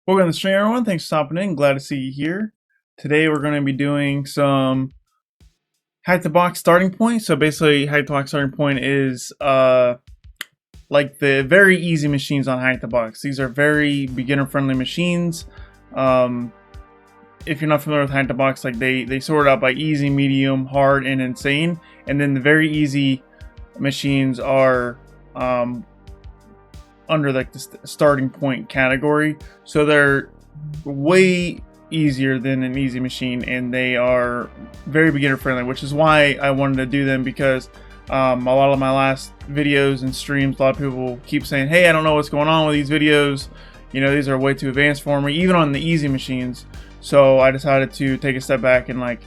Welcome to the stream, everyone. Thanks for stopping in. Glad to see you here. Today we're going to be doing some HackTheBox starting point. So basically, HackTheBox starting point is like the very easy machines on HackTheBox. These are very beginner-friendly machines. If you're not familiar with HackTheBox, like they sort it out by easy, medium, hard, and insane. And then the very easy machines are under like the starting point category, so they're way easier than an easy machine, and they are very beginner friendly, which is why I wanted to do them, because a lot of my last videos and streams, a lot of people keep saying, hey, I don't know what's going on with these videos, you know, these are way too advanced for me, even on the easy machines. So I decided to take a step back and like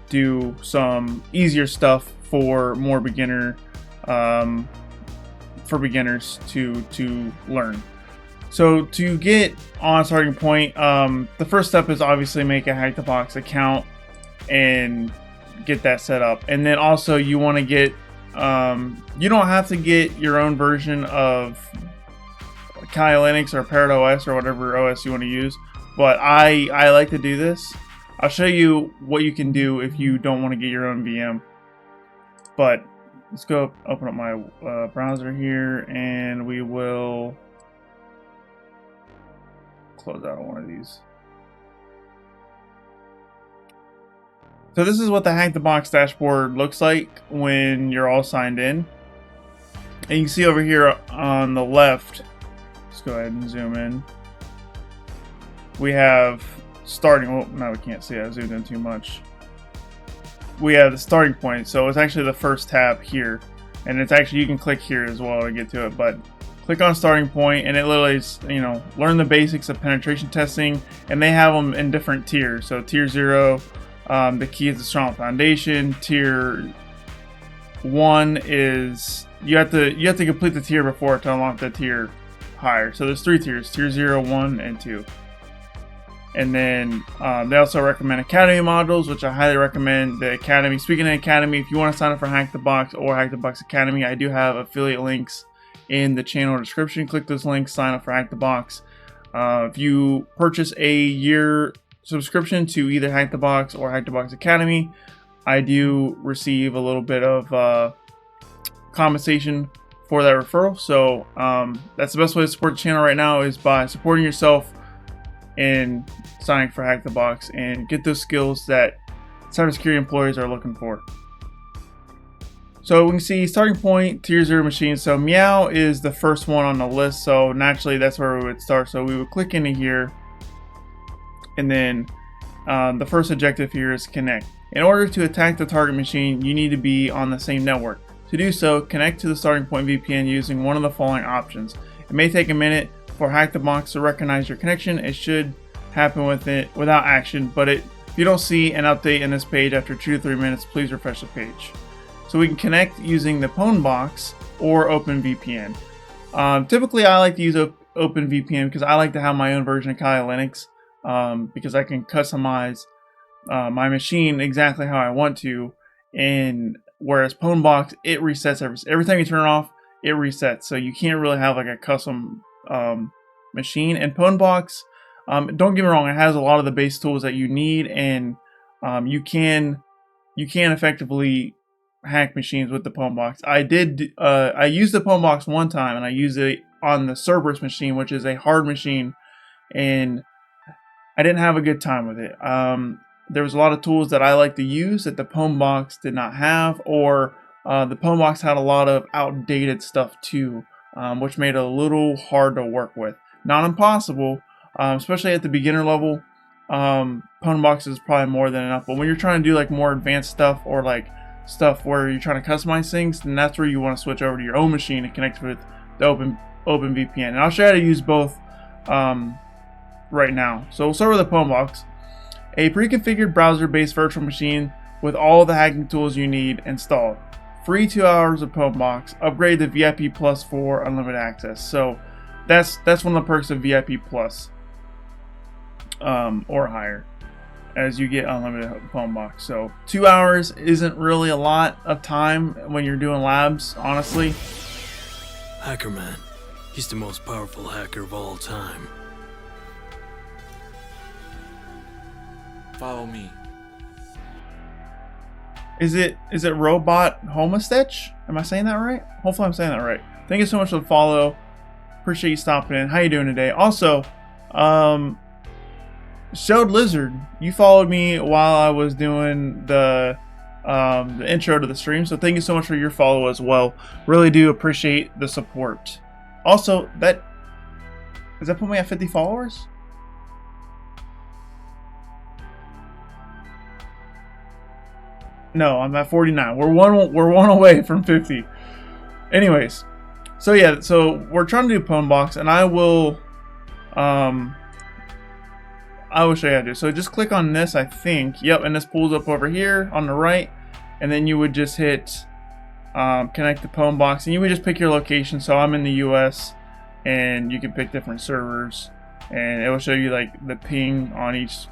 do some easier stuff for more beginner for beginners to learn. So to get on starting point, the first step is obviously make a HackTheBox account and get that set up. And then also you want to get, you don't have to get your own version of Kali Linux or Parrot OS or whatever OS you want to use, but I like to do this. I'll show you what you can do if you don't want to get your own VM. But let's go open up my browser here, and we will close out one of these. So this is what the HackTheBox dashboard looks like when you're all signed in. And you can see over here on the left, let's go ahead and zoom in. We have starting, oh, no, we can't see it, I zoomed in too much. We have the starting point, so it's actually the first tab here, and it's actually, you can click here as well to get to it, but click on starting point and it literally is, you know, learn the basics of penetration testing, and they have them in different tiers. So tier 0, the key is a strong foundation. Tier 1 is you have to complete the tier before to unlock the tier higher. So there's 3 tiers: tier 0, 1, and 2. And then they also recommend Academy modules, which I highly recommend the Academy. Speaking of Academy, if you want to sign up for HackTheBox or HackTheBox Academy, I do have affiliate links in the channel description. Click those links, sign up for HackTheBox. If you purchase a year subscription to either HackTheBox or HackTheBox Academy, I do receive a little bit of compensation for that referral. So that's the best way to support the channel right now, is by supporting yourself and signing for HackTheBox and get those skills that cybersecurity employees are looking for. So we can see starting point, tier 0 machine. So Meow is the first one on the list, so naturally that's where we would start. So we would click into here, and then the first objective here is connect. In order to attack the target machine, you need to be on the same network. To do so, connect to the starting point VPN using one of the following options. It may take a minute for HackTheBox to recognize your connection. It should happen without action, but if you don't see an update in this page after 2 to 3 minutes, please refresh the page. So we can connect using the PwnBox or OpenVPN. Typically I like to use OpenVPN because I like to have my own version of Kali Linux, because I can customize my machine exactly how I want to, and whereas PwnBox, it resets every time you turn it off, it resets, so you can't really have like a custom machine. And PwnBox, don't get me wrong, it has a lot of the base tools that you need, and you can effectively hack machines with the PwnBox. I used the PwnBox one time, and I used it on the Cerberus machine, which is a hard machine, and I didn't have a good time with it. There was a lot of tools that I like to use that the PwnBox did not have, or the PwnBox had a lot of outdated stuff too, which made it a little hard to work with. Not impossible, especially at the beginner level. PwnBox is probably more than enough, but when you're trying to do like more advanced stuff, or like stuff where you're trying to customize things, then that's where you want to switch over to your own machine and connect with the OpenVPN. And I'll show you how to use both right now. So we'll start with the PwnBox. A pre-configured browser-based virtual machine with all the hacking tools you need installed. Free 2 hours of PwnBox. Upgrade to VIP Plus for unlimited access. So that's one of the perks of VIP Plus, or higher, as you get unlimited PwnBox. So 2 hours isn't really a lot of time when you're doing labs, honestly. Hacker Man, he's the most powerful hacker of all time. follow me. Is it Robot Homostitch? Am I saying that right? Hopefully I'm saying that right. Thank you so much for the follow. Appreciate you stopping in. How you doing today? Also, Showed Lizard, you followed me while I was doing the intro to the stream, so thank you so much for your follow as well. Really do appreciate the support. Also, does that put me at 50 followers? No, I'm at 49. We're one away from 50. Anyways, so yeah, so we're trying to do Pwnbox, and I will show you how to do. So just click on this, I think. Yep, and this pulls up over here on the right, and then you would just hit connect to Pwnbox, and you would just pick your location. So I'm in the US, and you can pick different servers, and it will show you like the ping on each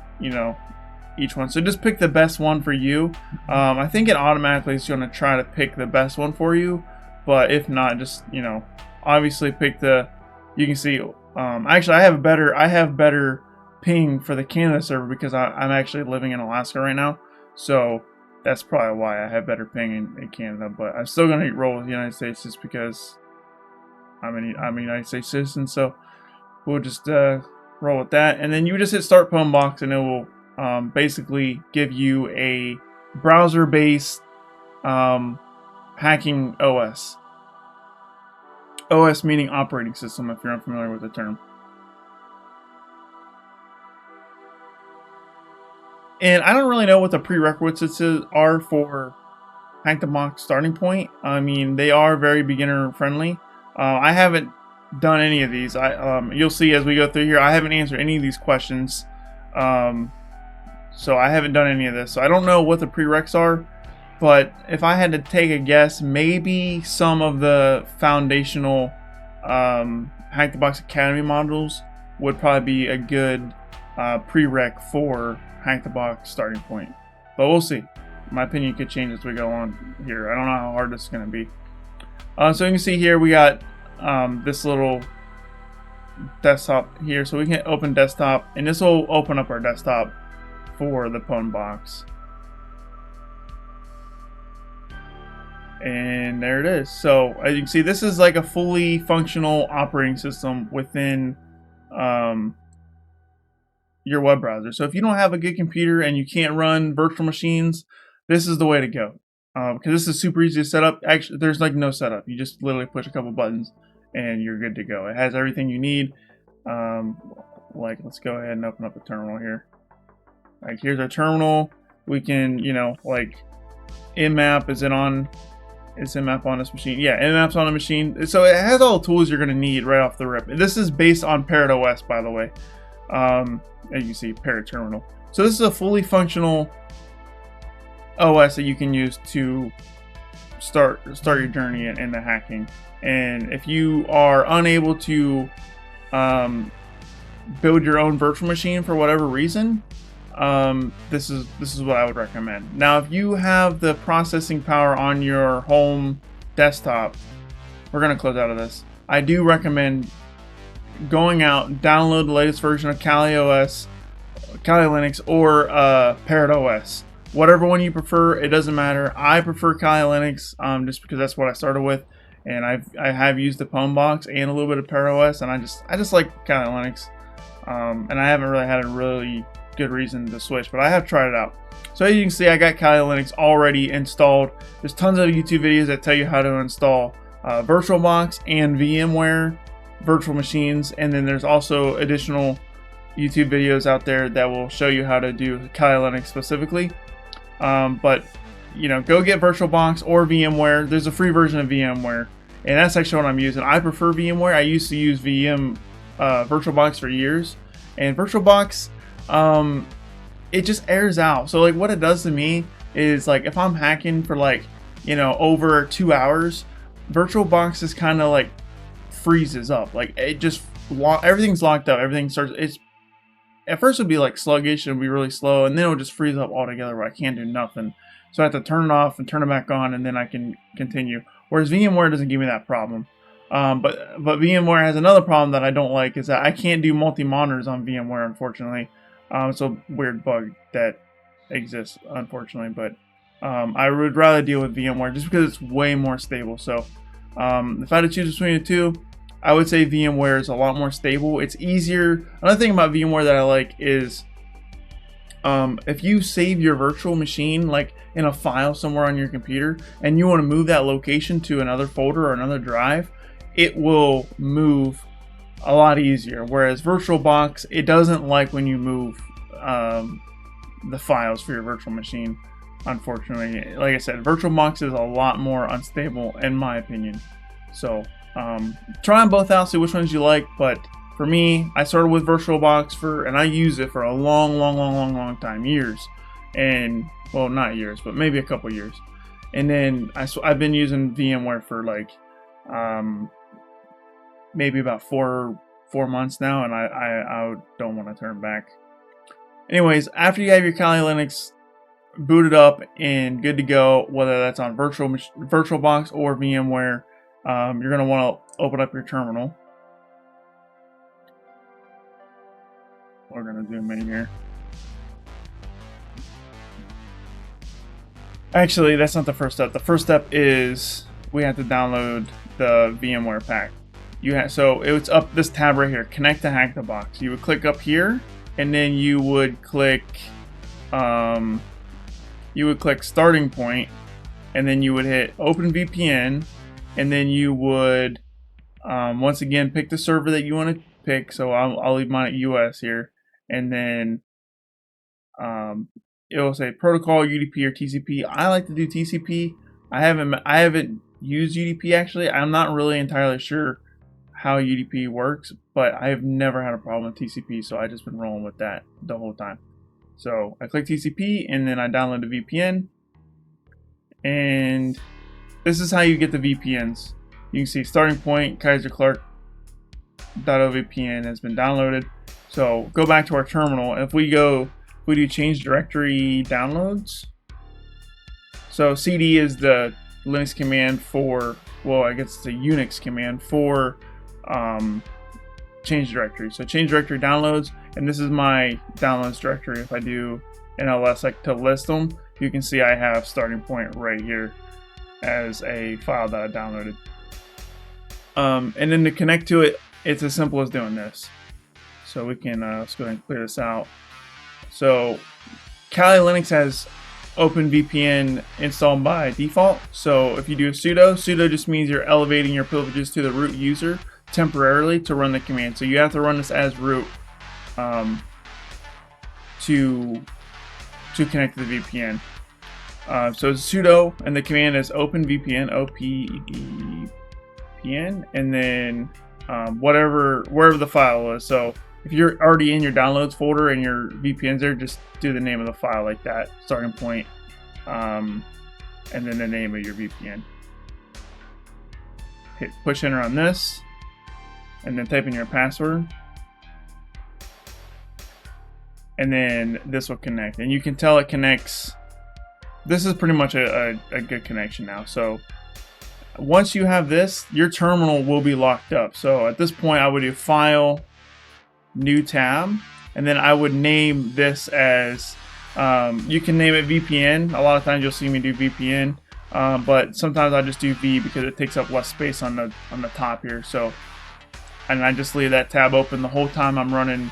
one. So just pick the best one for you. I think it automatically is going to try to pick the best one for you, but if not, just obviously pick the. You can see actually I have better ping for the Canada server because I'm actually living in Alaska right now, so that's probably why I have better ping in Canada. But I'm still gonna roll with the United States just because I'm a United States citizen. So we'll just roll with that, and then you just hit Start Pwnbox, and it will basically give you a browser-based hacking OS. OS meaning operating system, if you're unfamiliar with the term. And I don't really know what the prerequisites are for HackTheBox starting point. I mean, they are very beginner friendly. I haven't done any of these. You'll see as we go through here, I haven't answered any of these questions. So I haven't done any of this. So I don't know what the prereqs are. But if I had to take a guess, maybe some of the foundational HackTheBox Academy modules would probably be a good prereq for HackTheBox starting point. But we'll see. My opinion could change as we go on here. I don't know how hard this is going to be. So you can see here we got this little desktop here. So we can open desktop, and this will open up our desktop for the Pwnbox. And there it is. So as you can see, this is like a fully functional operating system within your web browser. So if you don't have a good computer and you can't run virtual machines, this is the way to go. Because this is super easy to set up. Actually, there's like no setup. You just literally push a couple buttons and you're good to go. It has everything you need. Like, let's go ahead and open up a terminal here. Like, here's our terminal. We can, like, Nmap, is Nmap on this machine? Yeah, Nmap's on the machine. So it has all the tools you're going to need right off the rip. This is based on Parrot OS, by the way. As you see, Parrot Terminal. So this is a fully functional OS that you can use to start your journey into hacking. And if you are unable to build your own virtual machine for whatever reason, this is what I would recommend. Now, if you have the processing power on your home desktop, we're gonna close out of this. I do recommend going out, download the latest version of Kali OS, Kali Linux, or Parrot OS. Whatever one you prefer, it doesn't matter. I prefer Kali Linux just because that's what I started with, and I have used the Pwnbox and a little bit of Parrot OS, and I just like Kali Linux, and I haven't really had a really good reason to switch, but I have tried it out. So as you can see, I got Kali Linux already installed. There's tons of YouTube videos that tell you how to install VirtualBox and VMware virtual machines, and then there's also additional YouTube videos out there that will show you how to do Kali Linux specifically. But go get VirtualBox or VMware. There's a free version of VMware, and that's actually what I'm using. I prefer VMware. I used to use VirtualBox for years, and VirtualBox it just airs out. So like what it does to me is, like, if I'm hacking for like over 2 hours, VirtualBox is kind of like freezes up. Like, it just everything's locked up. Everything starts. It's at first it'd be like sluggish and be really slow, and then it'll just freeze up altogether where I can't do nothing. So I have to turn it off and turn it back on, and then I can continue. Whereas VMware doesn't give me that problem. But VMware has another problem that I don't like, is that I can't do multi-monitors on VMware, unfortunately. It's a weird bug that exists, unfortunately, but I would rather deal with VMware just because it's way more stable. So if I had to choose between the two, I would say VMware is a lot more stable. It's easier. Another thing about VMware that I like is if you save your virtual machine like in a file somewhere on your computer and you want to move that location to another folder or another drive, it will move a lot easier. Whereas VirtualBox, it doesn't like when you move the files for your virtual machine. Unfortunately, like I said, VirtualBox is a lot more unstable in my opinion. So try them both out, see which ones you like. But for me, I started with VirtualBox and I use it for a long time, years, and well, not years, but maybe a couple years. And then I've been using VMware for like maybe about four months now, and I don't want to turn back. Anyways, after you have your Kali Linux booted up and good to go, whether that's on VirtualBox or VMware, you're going to want to open up your terminal. We're going to zoom in here. Actually, that's not the first step. The first step is we have to download the VMware pack. So it's up this tab right here, connect to HackTheBox. You would click up here, and then you would click starting point, and then you would hit open VPN, and then you would once again pick the server that you want to pick. So I'll leave mine at US here, and then it will say protocol, UDP, or TCP. I like to do TCP. I haven't used UDP actually. I'm not really entirely sure how UDP works, but I have never had a problem with TCP, so I've just been rolling with that the whole time. So I click TCP, and then I download the VPN, and this is how you get the VPNs. You can see starting point, Kyser Clark.ovpn has been downloaded. So go back to our terminal. If we do change directory downloads, so CD is the Linux command for, well, I guess it's a Unix command for change directory. So change directory downloads, and this is my downloads directory. If I do NLS like to list them, you can see I have starting point right here as a file that I downloaded. And then to connect to it, it's as simple as doing this. So we can let's go ahead and clear this out. So Kali Linux has OpenVPN installed by default. So if you do a sudo just means you're elevating your privileges to the root user temporarily to run the command. So you have to run this as root to connect to the VPN. So sudo, and the command is openvpn, OPVPN, and then wherever the file is. So if you're already in your downloads folder and your VPN's there, just do the name of the file like that, starting point, and then the name of your VPN. Hit push enter on this, and then type in your password, and then this will connect. And you can tell it connects. This is pretty much a good connection now. So once you have this, your terminal will be locked up. So at this point, I would do File, New Tab, and then I would name this as, you can name it VPN. A lot of times you'll see me do VPN, but sometimes I just do V because it takes up less space on the top here. So, and I just leave that tab open the whole time I'm running.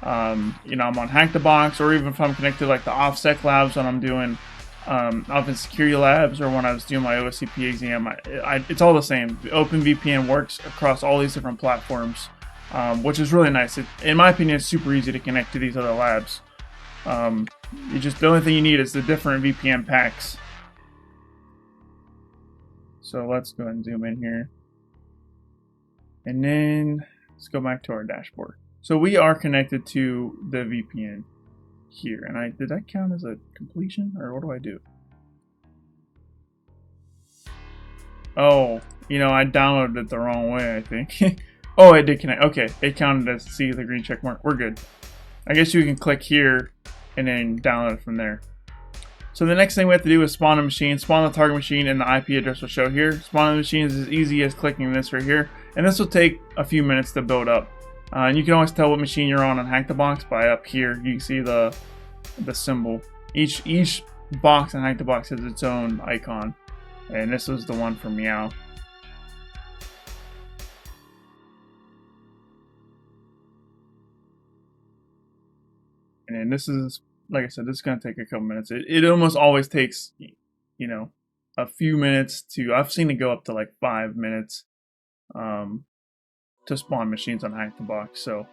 I'm on HackTheBox, or even if I'm connected like the OffSec labs when I'm doing Open Security Labs, or when I was doing my OSCP exam. It's all the same. OpenVPN works across all these different platforms, which is really nice. In my opinion, it's super easy to connect to these other labs. The only thing you need is the different VPN packs. So let's go ahead and zoom in here, and then let's go back to our dashboard. So we are connected to the VPN here, and did that count as a completion, or what do I do? Oh, I downloaded it the wrong way, I think. Oh, it did connect. Okay, it counted as see the green check mark. We're good. I guess you can click here and then download it from there. So the next thing we have to do is spawn a machine. Spawn the target machine, and the IP address will show here. Spawning the machine is as easy as clicking this right here, and this will take a few minutes to build up. And you can always tell what machine you're on HackTheBox by up here. You can see the symbol. Each box on HackTheBox has its own icon, and this was the one for Meow. And this is, like I said, this is going to take a couple minutes. It almost always takes, you know, a few minutes to, I've seen it go up to like 5 minutes to spawn machines on HackTheBox. So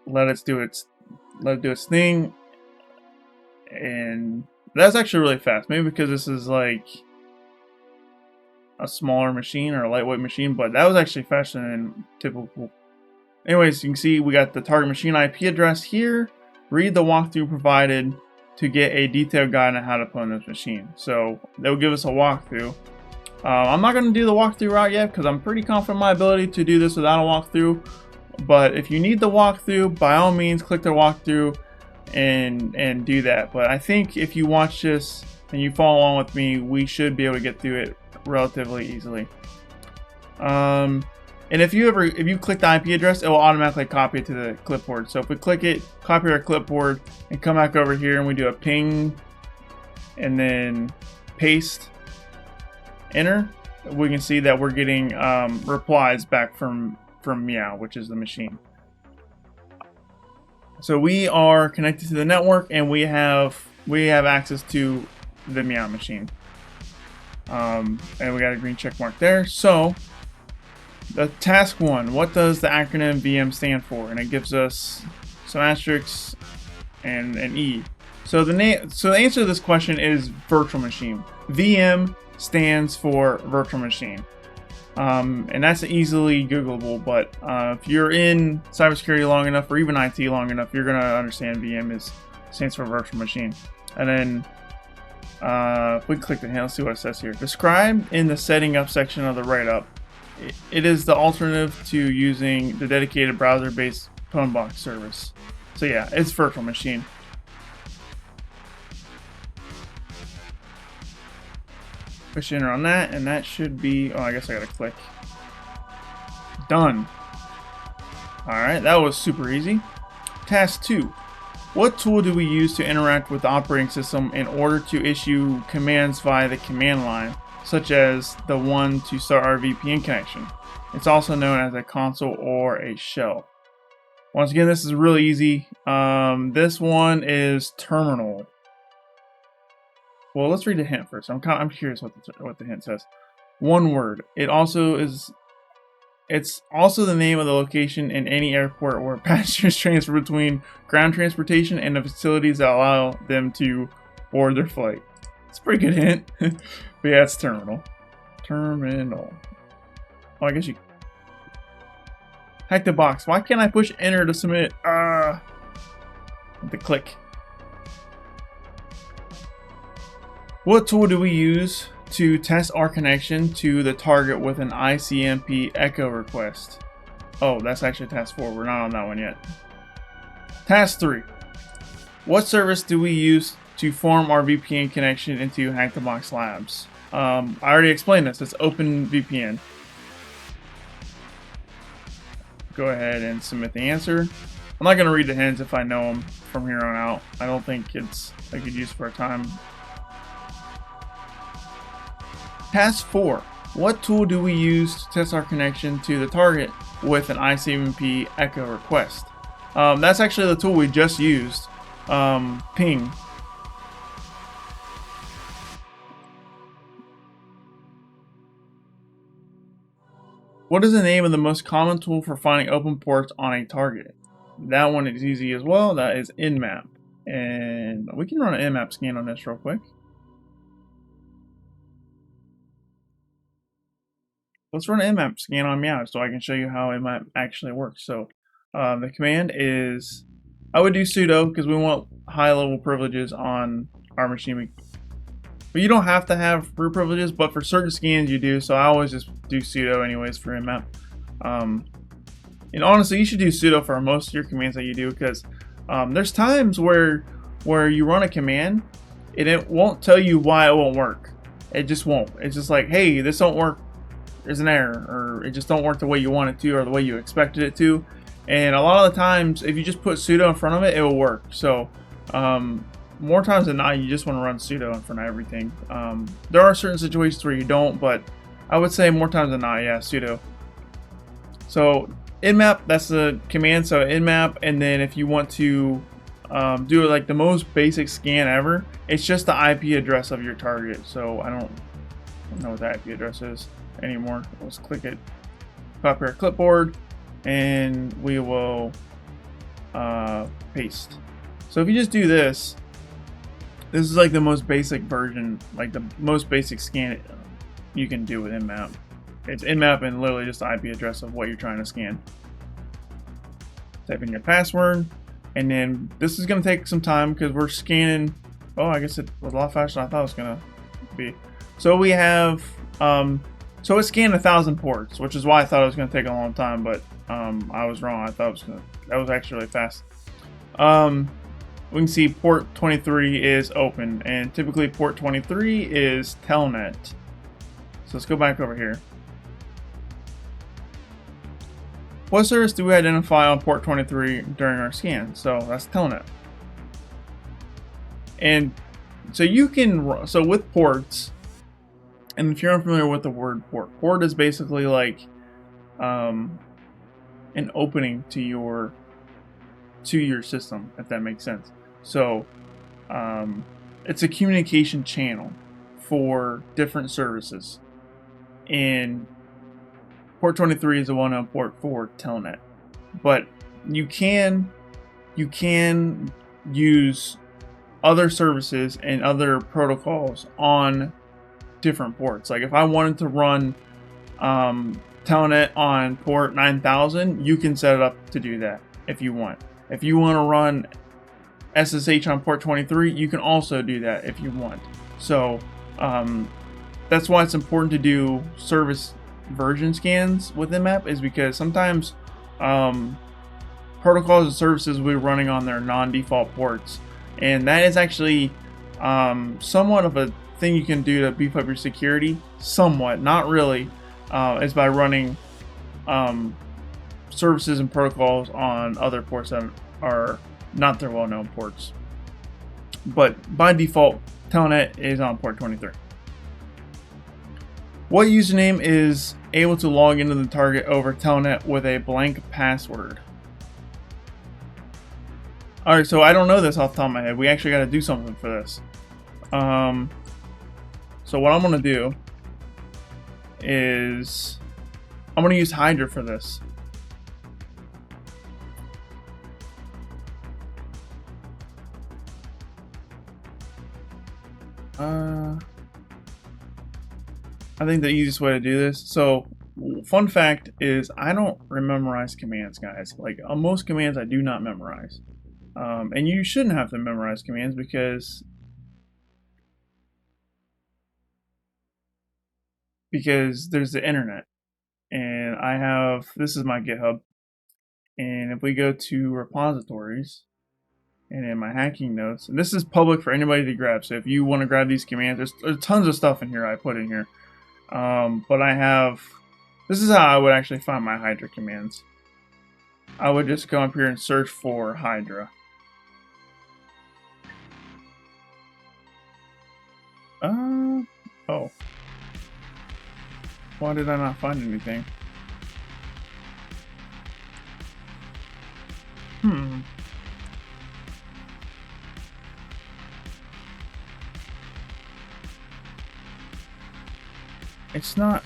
let it do its thing. And that's actually really fast. Maybe because this is like a smaller machine or a lightweight machine, but that was actually faster than typical. Anyways, you can see we got the target machine IP address here. Read the walkthrough provided to get a detailed guide on how to put on this machine. So they'll give us a walkthrough. I'm not going to do the walkthrough route yet because I'm pretty confident in my ability to do this without a walkthrough. But if you need the walkthrough, by all means, click the walkthrough and do that. But I think if you watch this and you follow along with me, we should be able to get through it relatively easily. And if you click the IP address, it will automatically copy it to the clipboard. So if we click it, copy our clipboard, and come back over here and we do a ping, and then paste, enter, we can see that we're getting replies back from Meow, which is the machine. So we are connected to the network, and we have access to the Meow machine. And we got a green check mark there. So the task 1, what does the acronym VM stand for? And it gives us some asterisks and an E. So the answer to this question is virtual machine. VM stands for virtual machine. And that's easily Googleable, but if you're in cybersecurity long enough, or even IT long enough, you're going to understand VM stands for virtual machine. And then if we click the hint, let's see what it says here. Described in the setting up section of the write-up. It is the alternative to using the dedicated browser-based PwnBox service. So yeah, it's virtual machine. Push enter on that, and that should be, oh, I guess I gotta click. Done. Alright, that was super easy. Task 2. What tool do we use to interact with the operating system in order to issue commands via the command line, such as the one to start our VPN connection? It's also known as a console or a shell. Once again, this is really easy. This one is terminal. Well, let's read the hint first. I'm curious what the hint says. One word. It's also the name of the location in any airport where passengers transfer between ground transportation and the facilities that allow them to board their flight. It's a pretty good hint. But yeah, it's terminal. Terminal. Oh, I guess you... HackTheBox. Why can't I push enter to submit? The click. What tool do we use to test our connection to the target with an ICMP echo request? Oh, that's actually task 4. We're not on that one yet. Task 3. What service do we use to form our VPN connection into HackTheBox Labs? I already explained this. It's OpenVPN. Go ahead and submit the answer. I'm not going to read the hints if I know them from here on out. I don't think it's a good use for our time. Task 4. What tool do we use to test our connection to the target with an ICMP echo request? That's actually the tool we just used. Ping. What is the name of the most common tool for finding open ports on a target? That one is easy as well. That is Nmap. And we can run an Nmap scan on this real quick. Let's run an Nmap scan on Meow so I can show you how Nmap actually works. So the command is, I would do sudo because we want high level privileges on our machine. But you don't have to have root privileges, but for certain scans you do, so I always just do sudo anyways for Nmap. And honestly, you should do sudo for most of your commands that you do, because there's times where you run a command and it won't tell you why it won't work. It just won't. It's just like, hey, this don't work, there's an error, or it just don't work the way you want it to or the way you expected it to. And a lot of the times, if you just put sudo in front of it, it will work. So more times than not, you just want to run sudo in front of everything. There are certain situations where you don't, but I would say more times than not, yeah, sudo. So nmap, that's the command. So nmap, and then if you want to do it like the most basic scan ever, it's just the IP address of your target. So I don't know what that IP address is anymore. Let's click it, copy our clipboard, and we will paste. So if you just do this, this is like the most basic version, like the most basic scan you can do with nmap. It's nmap and literally just the IP address of what you're trying to scan. Type in your password, and then this is going to take some time because we're scanning. Oh, I guess it was a lot faster than I thought it was going to be. So we have, so it scanned 1,000 ports, which is why I thought it was going to take a long time, but I was wrong. I thought it was that was actually really fast. We can see port 23 is open, and typically port 23 is telnet. So let's go back over here. What service do we identify on port 23 during our scan? So that's telnet. And so you can, so with ports, and if you're unfamiliar with the word port is basically like an opening to your system, if that makes sense. So it's a communication channel for different services, and port 23 is the one on port 4 telnet. But you can use other services and other protocols on different ports. Like if I wanted to run telnet on port 9000, you can set it up to do that if you want. If you want to run SSH on port 23, you can also do that if you want. So that's why it's important to do service version scans with nmap, is because sometimes protocols and services will be running on their non-default ports, and that is actually somewhat of a thing you can do to beef up your security. Somewhat, not really, is by running services and protocols on other ports that are not their well-known ports. But by default, telnet is on port 23. What username is able to log into the target over telnet with a blank password? Alright, so I don't know this off the top of my head. We actually got to do something for this. So what I'm going to do is I'm going to use Hydra for this. I think the easiest way to do this. So, fun fact is I don't memorize commands, guys. Like most commands, I do not memorize, and you shouldn't have to memorize commands because there's the internet, and I have, this is my GitHub, and if we go to repositories and in my hacking notes, and this is public for anybody to grab. So if you want to grab these commands, there's tons of stuff in here I put in here. But I have, this is how I would actually find my Hydra commands. I would just go up here and search for Hydra. Oh. Why did I not find anything? It's not.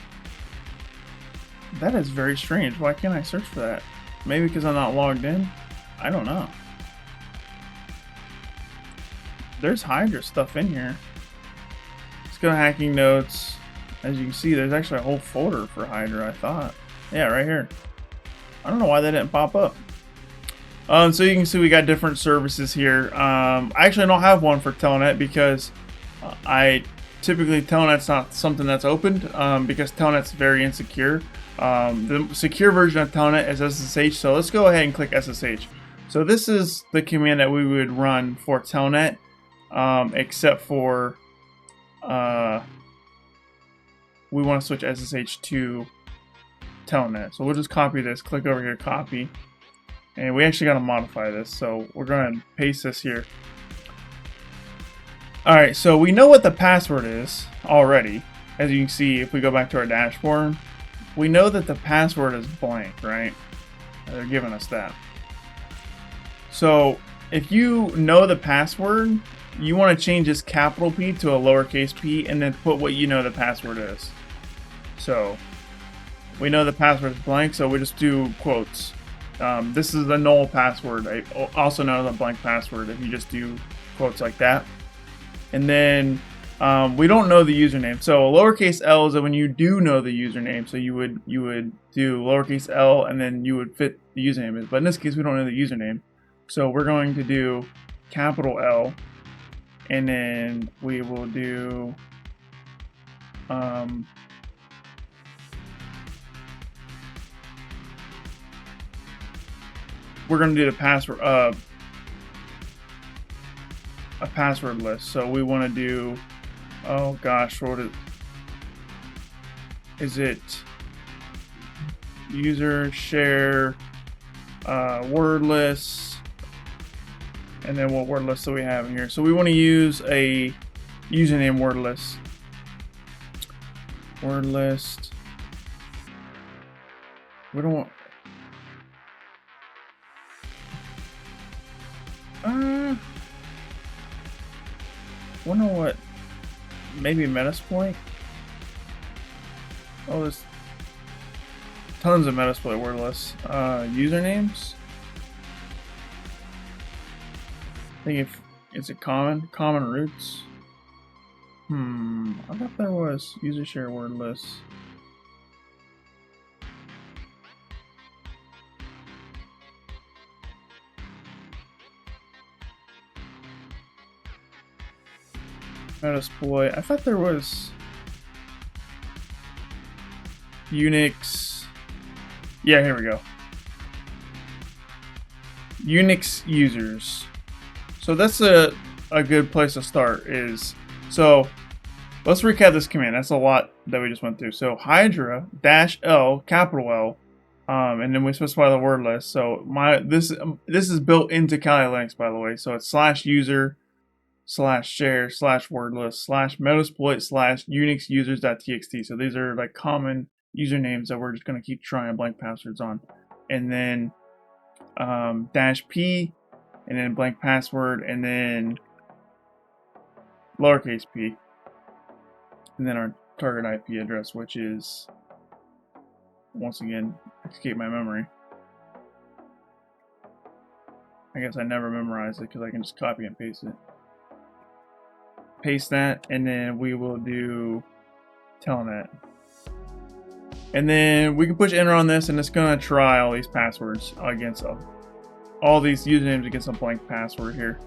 That is very strange. Why can't I search for that? Maybe because I'm not logged in? I don't know. There's Hydra stuff in here. Let's go to hacking notes. As you can see, there's actually a whole folder for Hydra, I thought. Yeah, right here. I don't know why that didn't pop up. So you can see we got different services here. I actually don't have one for Telnet because typically Telnet's not something that's opened because Telnet's very insecure. The secure version of Telnet is SSH, so let's go ahead and click SSH. So this is the command that we would run for Telnet, except for we want to switch SSH to Telnet. So we'll just copy this, click over here, copy, And we actually got to modify this, so we're going to paste this here. Alright, so we know what the password is already. As you can see, if we go back to our dashboard, we know that the password is blank, right? They're giving us that. So if you know the password, you want to change this capital P to a lowercase p and then put what you know the password is. So we know the password is blank, so we just do quotes. This is the null password, also known as a blank password, if you just do quotes like that. And then we don't know the username. So lowercase l is when you do know the username. So you would do lowercase l and then you would fit the username. But in this case, we don't know the username. So we're going to do capital L, and then we will do we're going to do the password a password list. So we want to do, oh gosh, what is it? User share word list, and then what word list do we have in here? So we want to use a username word list. Word list. We don't want. Wonder what? Maybe Metasploit? Oh, there's tons of Metasploit word lists. Usernames? I think if is it common roots? I thought there was user share word lists. Metasploit. I thought there was Unix. Yeah, here we go. Unix users. So that's a good place to start. So let's recap this command. That's a lot that we just went through. So Hydra -L, capital L, and then we specify the word list. So this is built into Kali Linux, by the way. So it's /user /share /word list /metasploit /unix users.txt. So these are like common usernames that we're just going to keep trying blank passwords on. And then -p, and then blank password, and then lowercase p, and then our target IP address, which is, once again, escape my memory. I guess I never memorized it because I can just copy and paste it. Paste that, and then we will do telnet. And then we can push enter on this, and it's going to try all these passwords against all these usernames against a blank password here.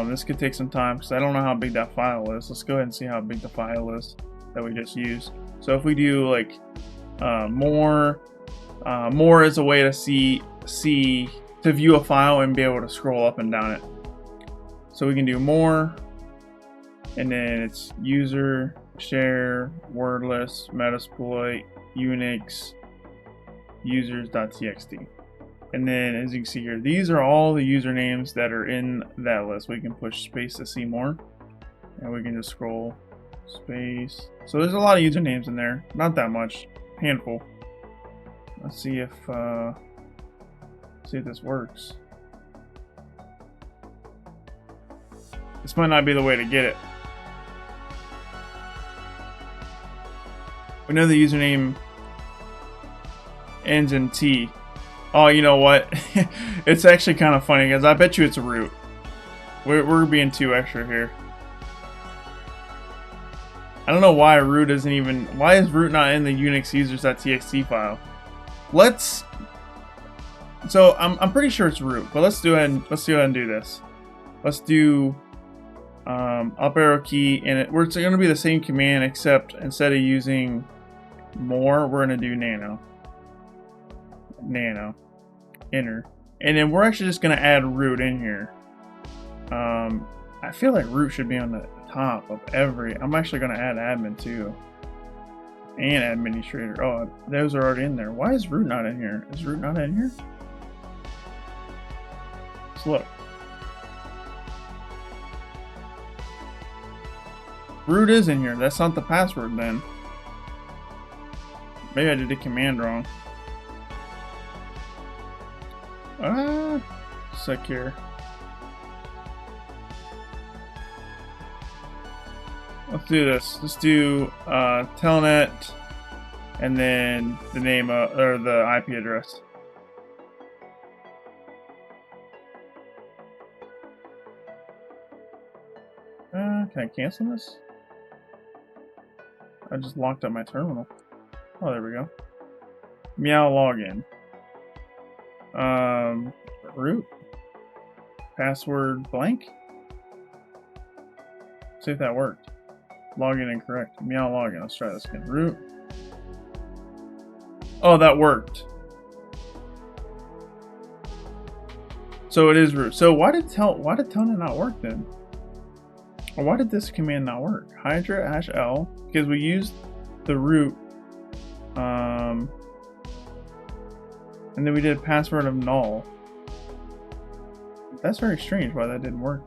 This could take some time because I don't know how big that file is. Let's go ahead and see how big the file is that we just used. So if we do like more is a way to view a file and be able to scroll up and down it. So we can do more, and then it's user share word list metasploit unix users.txt. And then, as you can see here, these are all the usernames that are in that list. We can push space to see more, and we can just scroll space. So there's a lot of usernames in there. Not that much, handful. Let's see if this works. This might not be the way to get it. We know the username ends in T. Oh, you know what? It's actually kind of funny because I bet you it's root. We're being too extra here. I don't know why root isn't even. Why is root not in the Unix users.txt file? So I'm pretty sure it's root, but let's go ahead and do this. Let's do up arrow key, and it's going to be the same command, except instead of using more, we're going to do nano, enter, and then we're actually just going to add root in here. I feel like root should be on the top of every. I'm actually going to add admin too, and administrator. Oh, those are already in there. Why is root not in here? Is root not in here? works. Look. Root is in here. That's not the password then. Maybe I did the command wrong. Secure. Let's do this. Let's do telnet and then the name or the IP address. Can I cancel this? I just locked up my terminal. Oh, there we go. Meow login. Root. Password blank. See if that worked. Login incorrect. Meow login. Let's try this again. Root. Oh, that worked. So it is root. So why did telnet not work then? Or why did this command not work? Hydra -L because we used the root. And then we did password of null. That's very strange why that didn't work.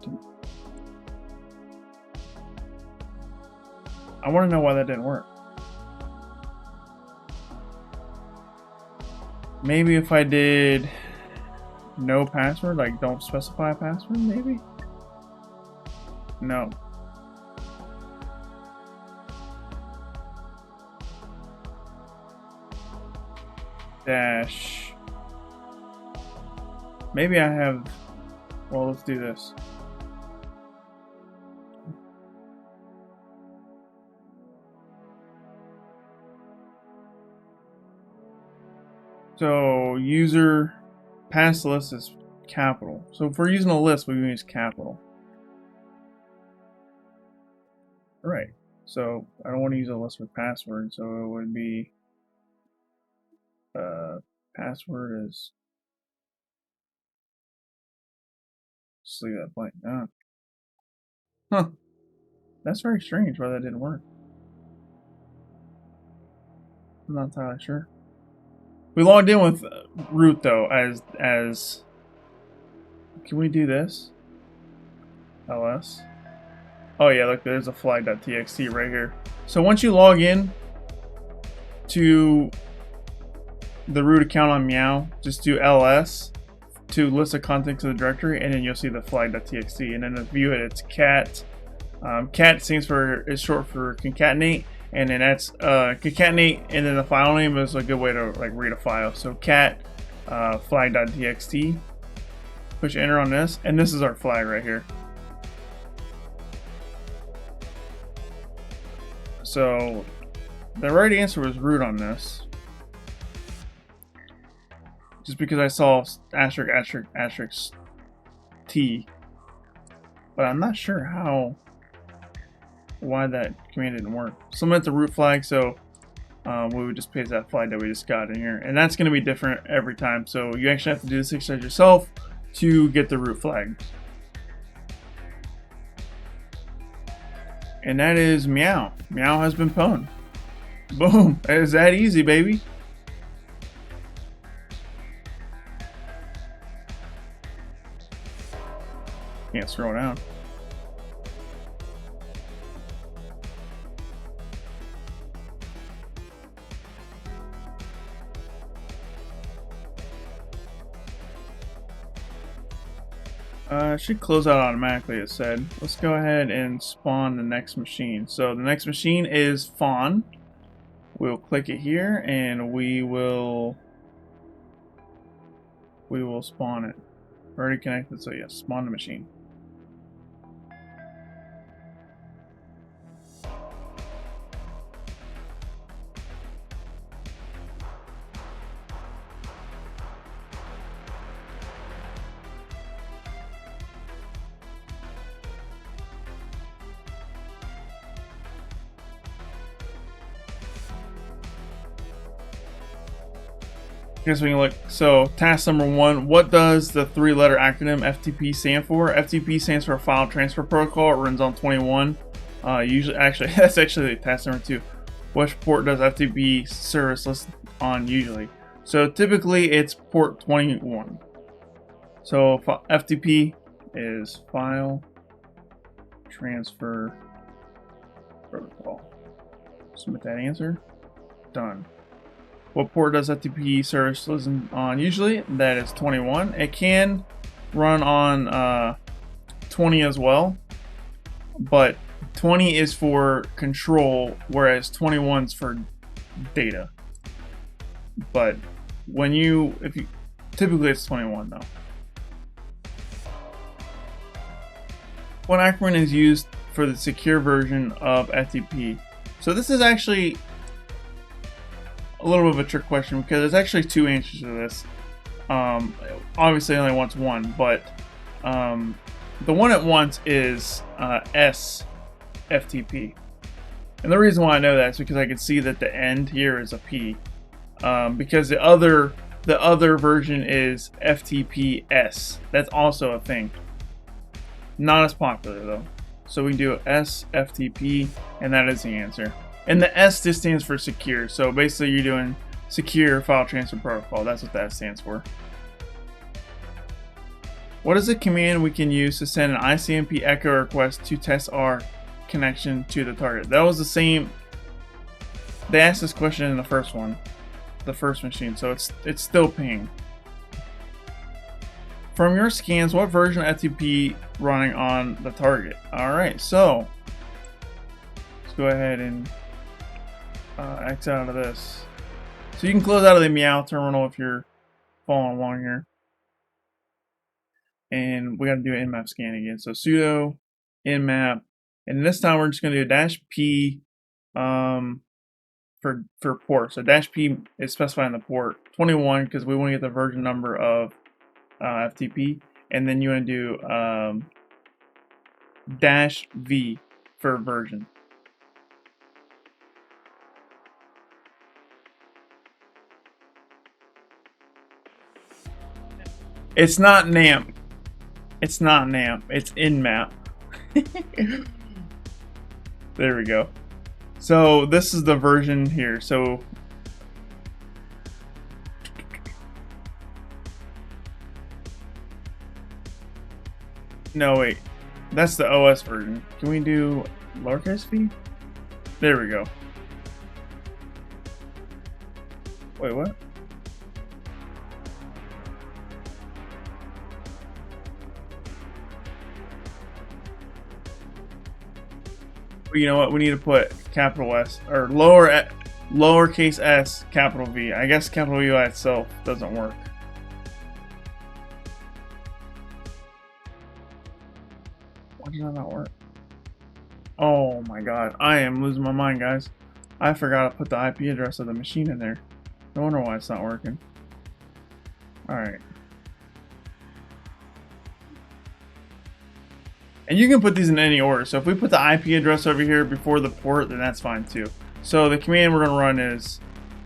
I want to know why that didn't work. Maybe if I did no password, like don't specify a password, maybe? No. Dash. Maybe I have. Well, let's do this. So user pass list is capital. So if we're using a list, we use capital. Right. So I don't want to use a list with password. So it would be password is. Just leave that blank. Huh. That's very strange why that didn't work. I'm not entirely sure. We logged in with root though as can we do this? ls. Oh yeah, look, there's a flag.txt right here. So once you log in to the root account on Meow, just do ls to list the contents of the directory, and then you'll see the flag.txt. And then to view it, it's cat. Cat is short for concatenate, and then that's concatenate, and then the file name is a good way to like read a file. So cat flag.txt. Push enter on this, and this is our flag right here. So the right answer was root on this. Just because I saw asterisk T, but I'm not sure why that command didn't work. So I'm at the root flag, so we would just paste that flag that we just got in here, and that's going to be different every time. So you actually have to do this exercise yourself to get the root flag. And that is Meow. Meow has been pwned. Boom! It's that easy, baby. Can't scroll down. It should close out automatically, it said. Let's go ahead and spawn the next machine. So the next machine is Fawn. We'll click it here and we will spawn it. Already connected, so yes, spawn the machine. Here's we can look. So task number 1, what does the 3-letter acronym FTP stand for? FTP stands for File Transfer Protocol. It runs on 21. Usually, actually, that's actually task number 2. Which port does FTP service list on usually? So typically it's port 21. So FTP is File Transfer Protocol. Submit that answer. Done. What port does FTP service listen on usually? That is 21. It can run on 20 as well, but 20 is for control, whereas 21 is for data. But typically it's 21 though. What acronym is used for the secure version of FTP? So this is actually a little bit of a trick question because there's actually two answers to this. Obviously, only wants one, but the one it wants is SFTP. And the reason why I know that is because I can see that the end here is a P. Because the other version is FTPS. That's also a thing. Not as popular though. So we can do SFTP, and that is the answer. And the S just stands for secure. So basically you're doing secure file transfer protocol. That's what that stands for. What is a command we can use to send an ICMP echo request to test our connection to the target? That was the same. They asked this question in the first one, the first machine, so it's still ping. From your scans, what version of FTP running on the target? Alright, so let's go ahead and X out of this. So you can close out of the Meow terminal if you're following along here. And we got to do an nmap scan again. So sudo nmap, and this time we're just going to do -p for port. So -p is specifying the port 21 because we want to get the version number of FTP, and then you want to do -v for version. It's not NAMP. It's not NAMP. It's nmap. There we go. So this is the version here. So no, wait. That's the OS version. Can we do lowercase v? There we go. Wait, what? You know what? We need to put capital S or lowercase s, capital V. I guess capital V by itself doesn't work. Why does that not work? Oh my god, I am losing my mind, guys. I forgot to put the IP address of the machine in there. No wonder why it's not working. Alright. And you can put these in any order. So if we put the IP address over here before the port, then that's fine too. So the command we're going to run is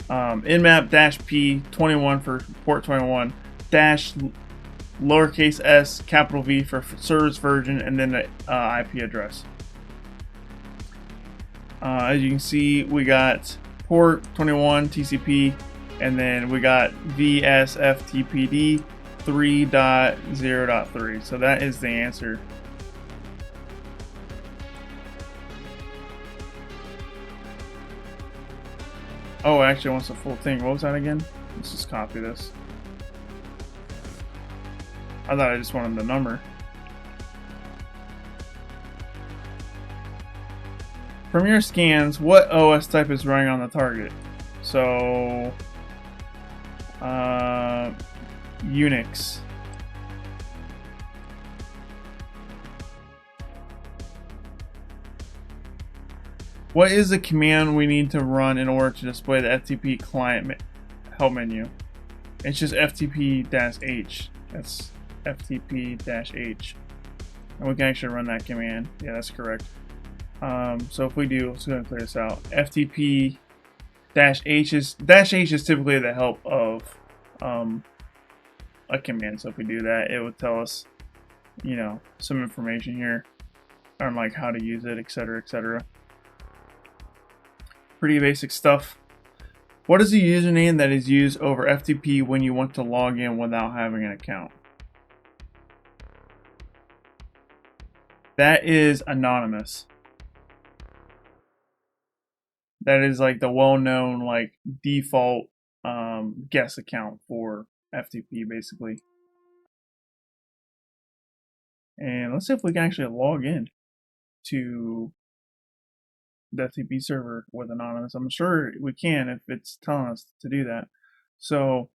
nmap-p 21 for port 21 dash lowercase s capital V for service version, and then the IP address. As you can see, we got port 21 TCP, and then we got VSFTPD 3.0.3. So that is the answer. Oh, it actually wants the full thing. What was that again? Let's just copy this. I thought I just wanted the number. From your scans, what OS type is running on the target? So, Unix. What is the command we need to run in order to display the FTP client help menu? It's just FTP-H. That's FTP-H. And we can actually run that command. Yeah, that's correct. So if we do, let's go ahead and clear this out. FTP-H is typically the help of a command. So if we do that, it would tell us, you know, some information here on like how to use it, etc., etc. Pretty basic stuff. What is the username that is used over FTP when you want to log in without having an account? that is anonymous. That is like the well-known like default guest account for FTP basically. And let's see if we can actually log in to the FTP server with anonymous. I'm sure we can if it's telling us to do that. So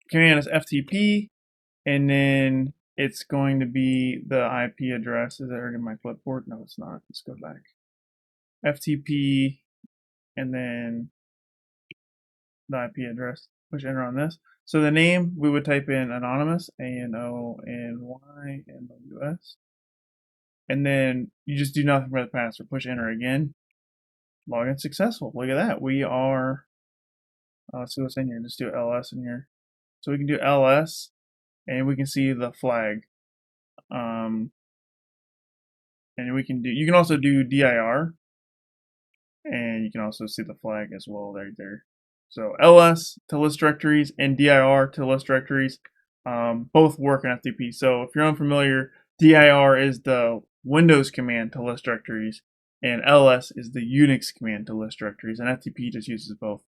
command is FTP, and then it's going to be the IP address. Is that already in my clipboard? No, it's not. Let's go back. FTP, and then the IP address. Push enter on this. So the name, we would type in anonymous, ANONYMOUS. And then you just do nothing but the password. Push enter again. Login successful. Look at that. We are, let's see what's in here. Just do LS in here. So we can do LS, and we can see the flag. And we can do, you can also do DIR, and you can also see the flag as well right there. So LS to list directories and DIR to list directories, both work in FTP. So if you're unfamiliar, DIR is the Windows command to list directories, and LS is the Unix command to list directories, and FTP just uses both,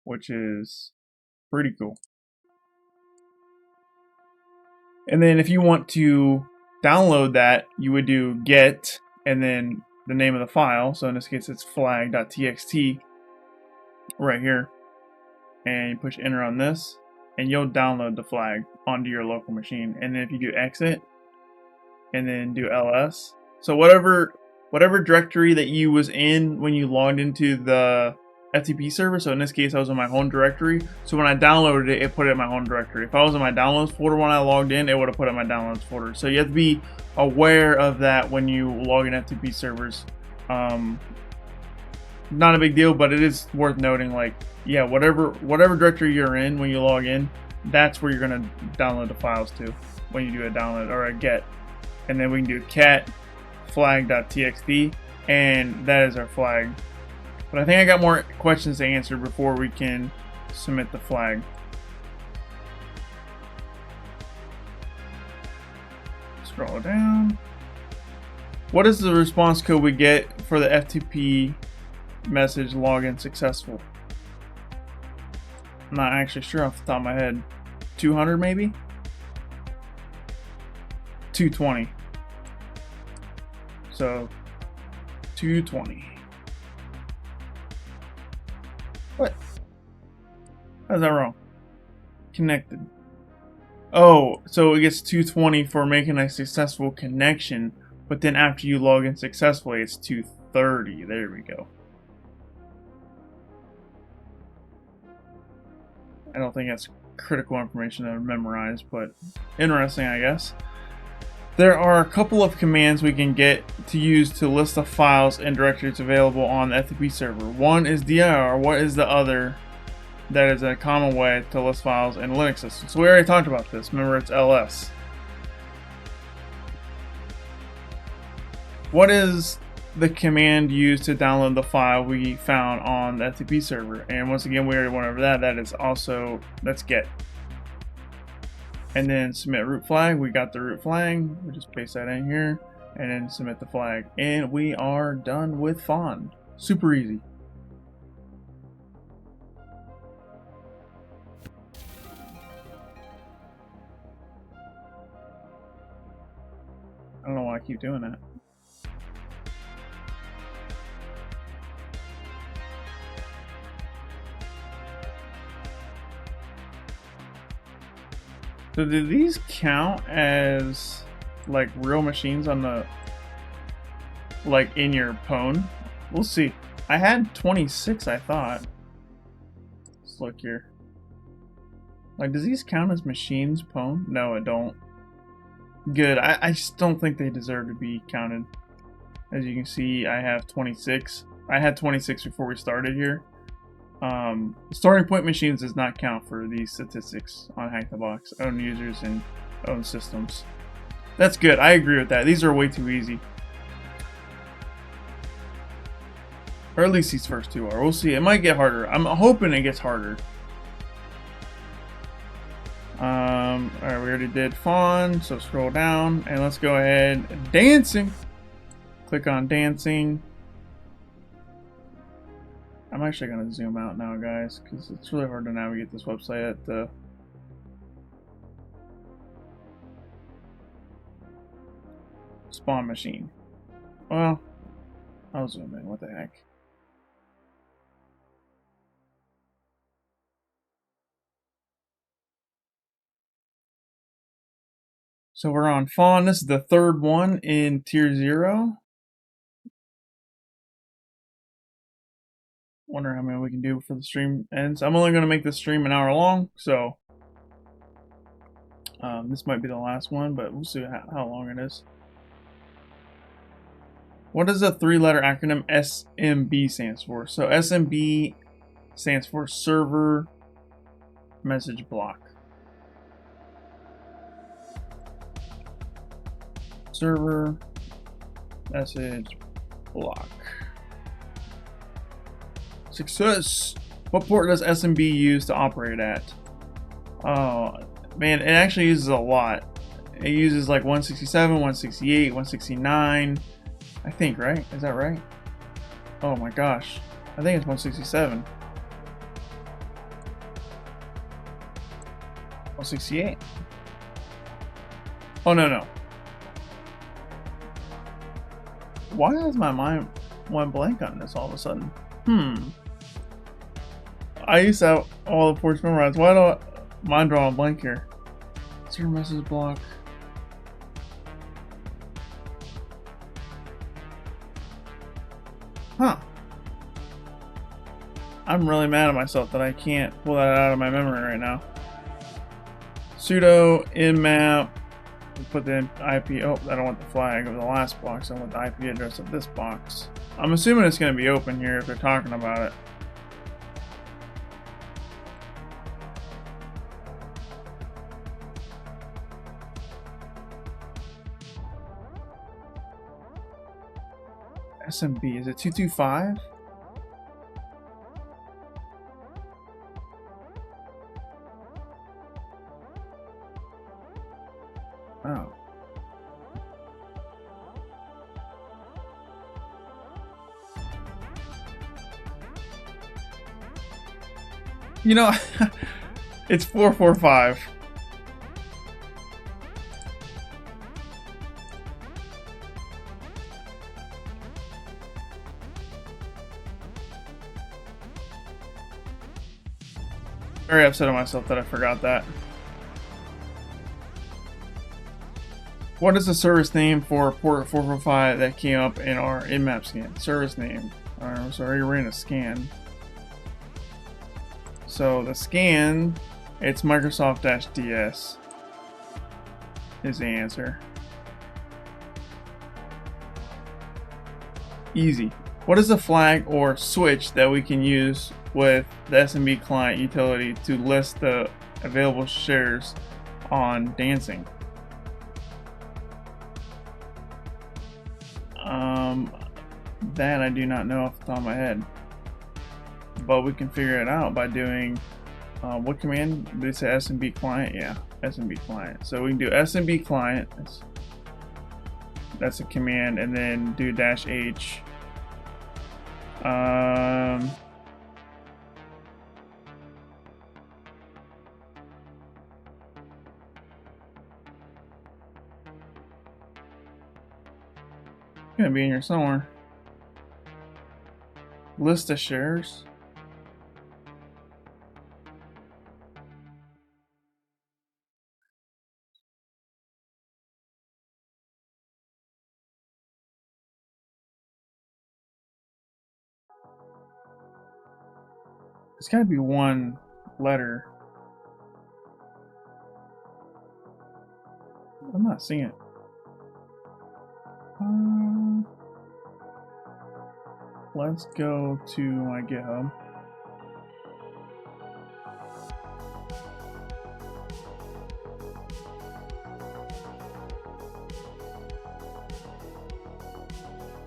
which is pretty cool. And then if you want to download that, you would do get and then the name of the file. So in this case, it's flag.txt right here. And you push enter on this, and you'll download the flag onto your local machine. And then if you do exit and then do ls, so whatever directory that you was in when you logged into the FTP server, so in this case I was in my home directory, so when I downloaded it, it put it in my home directory. If I was in my downloads folder when I logged in, it would have put it in my downloads folder. So you have to be aware of that when you log in FTP servers. Not a big deal, but it is worth noting, like, yeah, whatever directory you're in when you log in, that's where you're going to download the files to when you do a download or a get. And then we can do cat flag.txt, and that is our flag. But I think I got more questions to answer before we can submit the flag. Scroll down. What is the response code we get for the FTP message login successful? I'm not actually sure off the top of my head. 200 maybe? 220. So 220. What? How's that wrong? Connected. Oh, so it gets 220 for making a successful connection, but then after you log in successfully, it's 230. There we go. I don't think that's critical information to memorize, but interesting, I guess. There are a couple of commands we can get to use to list the files and directories available on the FTP server. One is dir. What is the other? That is a common way to list files in Linux systems. So we already talked about this. Remember, it's ls. What is the command used to download the file we found on the FTP server? And once again, we already went over that. That is also, that's get. And then submit root flag. We got the root flag. We just paste that in here and then submit the flag. And we are done with Fawn. Super easy. I don't know why I keep doing that. So do these count as like real machines on the, like in your pwn? We'll see. I had 26, I thought. Let's look here. Like, does these count as machines pwn? No, it don't. Good. I just don't think they deserve to be counted. As you can see, I have 26. I had 26 before we started here. Starting point machines does not count for these statistics on HackTheBox, own users and own systems. That's good. I agree with that. These are way too easy. Or at least these first two are. We'll see. It might get harder. I'm hoping it gets harder. Alright, we already did Fawn, so scroll down and let's go ahead. Dancing! Click on dancing. I'm actually going to zoom out now, guys, because it's really hard to navigate this website at the spawn machine. Well, I'll zoom in. What the heck? So we're on Fawn. This is the third one in Tier 0. Wonder how many we can do before the stream ends. I'm only going to make this stream an hour long, so this might be the last one, but we'll see how long it is. What does the three-letter acronym SMB stands for? So SMB stands for Server Message Block. Server Message Block. Success! What port does SMB use to operate at? Oh, man, it actually uses a lot. It uses like 167, 168, 169. I think, right? Is that right? Oh my gosh. I think it's 167. 168. Oh, no. Why is my mind went blank on this all of a sudden? I used to have all the ports memorized. Why don't mind draw a blank here? Server message block. Huh. I'm really mad at myself that I can't pull that out of my memory right now. Sudo nmap. Put the IP. Oh, I don't want the flag of the last box. I want the IP address of this box. I'm assuming it's going to be open here if they're talking about it. SMB, is it 225? Oh. You know, it's 445. Very upset at myself that I forgot that. What is the service name for port 445 that came up in our nmap scan? Service name. Alright, so I already ran a scan. So the scan, it's Microsoft-DS is the answer. Easy. What is the flag or switch that we can use with the SMB client utility to list the available shares on dancing? That I do not know off the top of my head, but we can figure it out by doing what command? Did they say SMB client? Yeah, SMB client. So we can do SMB client. That's a command, and then do -H. Gonna be in here somewhere. List of shares. It's gotta be one letter. I'm not seeing it. Let's go to my GitHub.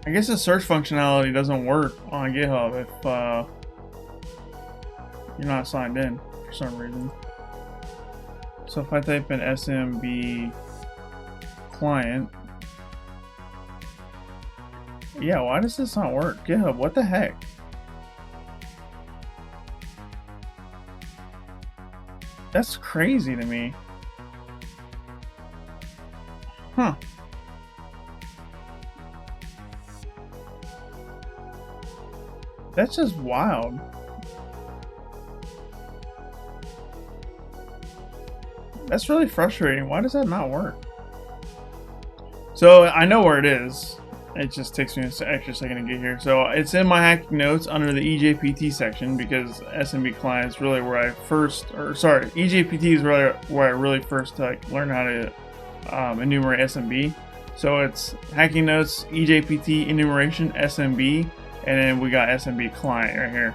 I guess the search functionality doesn't work on GitHub if you're not signed in for some reason. So if I type in SMB client, yeah, why does this not work? GitHub, what the heck? That's crazy to me. Huh. That's just wild. That's really frustrating. Why does that not work? So I know where it is. It just takes me an extra second to get here. So it's in my hacking notes under the EJPT section, because SMB client is really where I first, or sorry, EJPT is really where I really first learned how to enumerate SMB. So it's hacking notes, EJPT, enumeration, SMB, and then we got SMB client right here.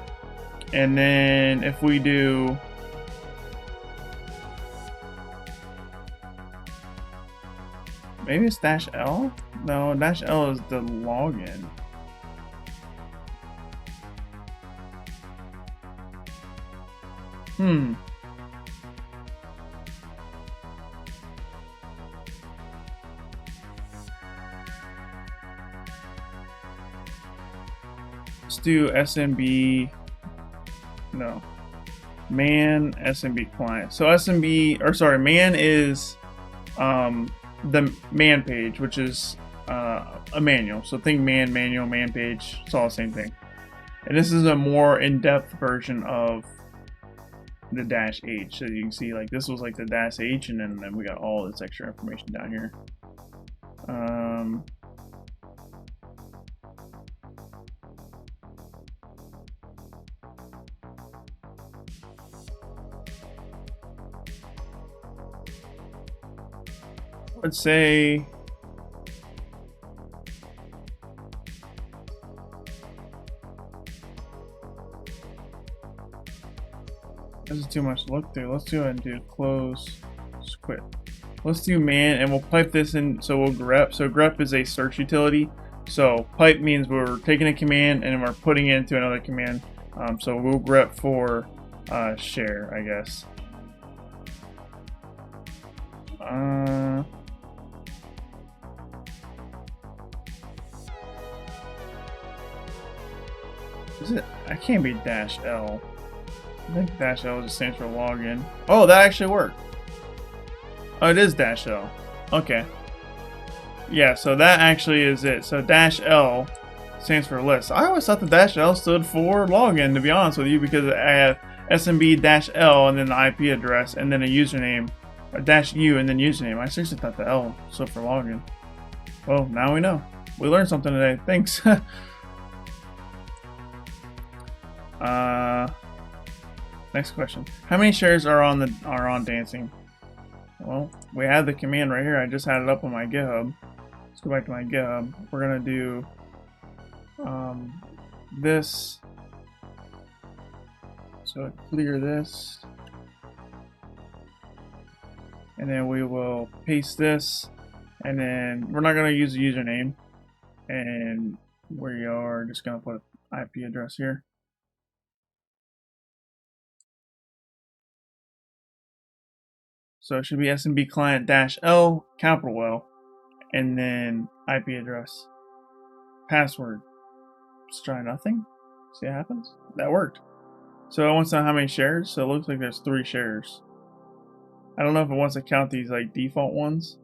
And then if we do maybe it's -L? No, -L is the login. Let's do SMB, no, man SMB client. So SMB, or sorry, man is the man page, which is a manual. So think man, manual, man page, it's all the same thing. And this is a more in-depth version of the -H. So you can see, like, this was like the -H, and then we got all this extra information down here. Let's say this is too much to look through. Let's go ahead and do close, just quit. Let's do man, and we'll pipe this in. So we'll grep. So grep is a search utility. So pipe means we're taking a command and we're putting it into another command. So we'll grep for share, I guess. Is it? I can't be -L. I think -L just stands for login. Oh, that actually worked. Oh, it is -L. Okay. Yeah, so that actually is it. So -L stands for list. I always thought the -L stood for login, to be honest with you, because I have SMB-L and then the IP address and then a username, or -U and then username. I seriously thought the L stood for login. Well, now we know. We learned something today. Thanks. Next question. How many shares are on dancing? Well, we have the command right here. I just had it up on my GitHub. Let's go back to my GitHub. We're gonna do this. So clear this, and then we will paste this, and then we're not gonna use a username, and we are just gonna put an IP address here. So it should be SMB client -L, capital L, and then IP address. Password. Let's try nothing. See what happens? That worked. So it wants to know how many shares. So it looks like there's 3 shares. I don't know if it wants to count these like default ones.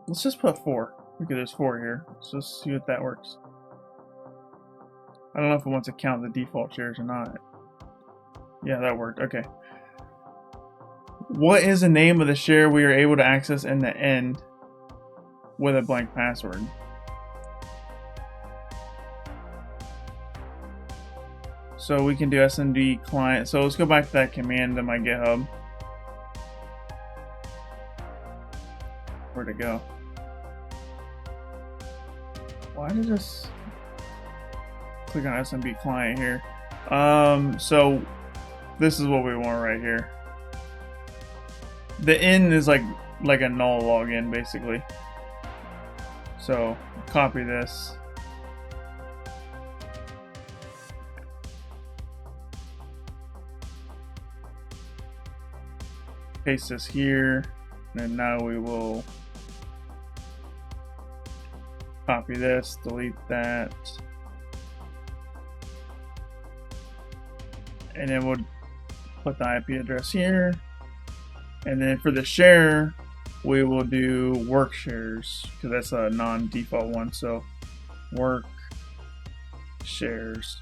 Let's just put 4 because there's 4 here. Let's just see if that works. I don't know if it wants to count the default shares or not. Yeah, that worked. Okay. What is the name of the share we are able to access in the end with a blank password? So we can do SMB client. So let's go back to that command in my GitHub. Where'd it go? Why did this click on SMB client here? So this is what we want right here. The in is like a null login basically. So copy this. paste this here, and now we will copy this, delete that, and then we'll put the IP address here. And then for the share, we will do work shares because that's a non-default one. So work shares,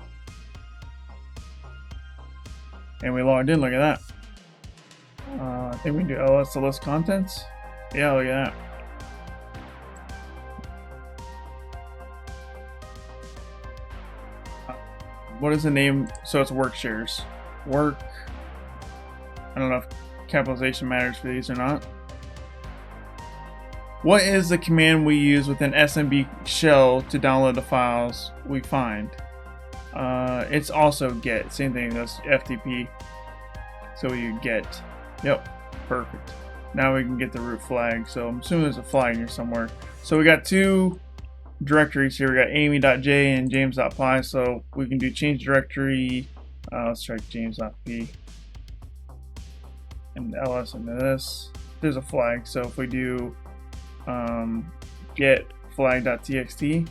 and we logged in. Look at that. I think we can do ls to list contents. Yeah, look at that. What is the name? So it's work shares. Work. I don't know if capitalization matters for these or not. What is the command we use within SMB shell to download the files we find? It's also get. Same thing. That's FTP. So you get. Yep. Perfect. Now we can get the root flag. So I'm assuming there's a flag here somewhere. So we got two directories here. We got amy.j and james.py. So we can do change directory. Let's try james.p. And ls into this. There's a flag. So if we do get flag.txt,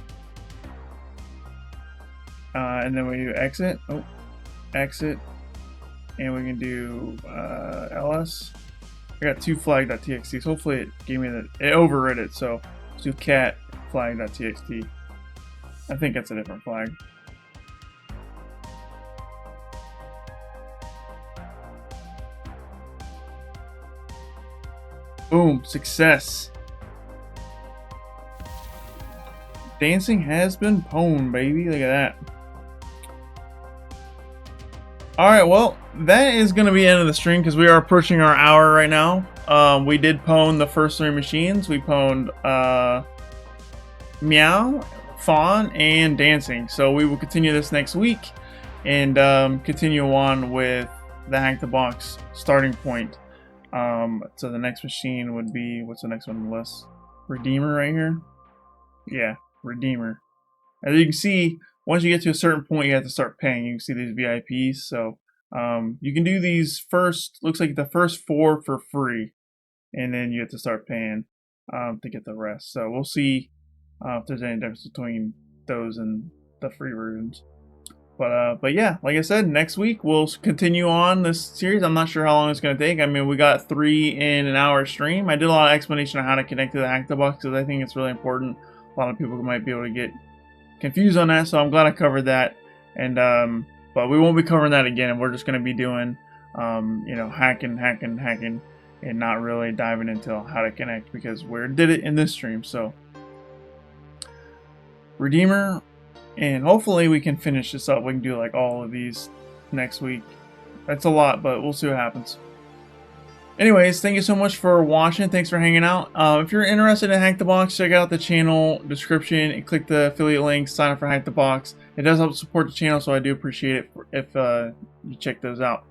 and then we do exit. Oh, exit. And we can do ls. I got two flag.txt, so hopefully it gave me it overrid it. So let's do cat flag.txt. I think that's a different flag. Boom, success. Dancing has been pwned, baby. Look at that. Alright, well, that is going to be the end of the stream because we are approaching our hour right now. We did pwn the first three machines. We pwned Meow, Fawn, and Dancing. So we will continue this next week and continue on with the HackTheBox starting point. So the next machine would be, what's the next one on the list? Redeemer right here? Yeah, Redeemer. As you can see, once you get to a certain point, you have to start paying. You can see these VIPs. So you can do these first, looks like the first 4 for free. And then you have to start paying to get the rest. So we'll see if there's any difference between those and the free versions. But yeah, like I said, next week we'll continue on this series. I'm not sure how long it's going to take. I mean, we got 3 in an hour stream. I did a lot of explanation on how to connect to the HackTheBox because I think it's really important. A lot of people might be able to get confused on that, so I'm glad I covered that. And but we won't be covering that again. We're just going to be doing you know, hacking, and not really diving into how to connect because we did it in this stream. So Redeemer, and hopefully we can finish this up. We can do like all of these next week. That's a lot, but we'll see what happens. Anyways, thank you so much for watching. Thanks for hanging out. If you're interested in HackTheBox, check out the channel description and click the affiliate link, sign up for HackTheBox. It does help support the channel, so I do appreciate it if you check those out.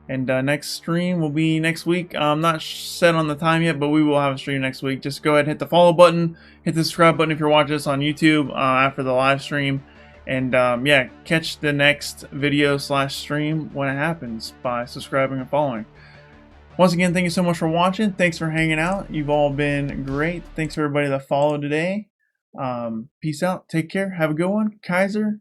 And next stream will be next week. I'm not set on the time yet, but we will have a stream next week. Just go ahead and hit the follow button, hit the subscribe button if you're watching this on YouTube after the live stream. And yeah, catch the next video / stream when it happens by subscribing and following. Once again, thank you so much for watching. Thanks for hanging out. You've all been great. Thanks for everybody that followed today. Peace out. Take care. Have a good one. Kyser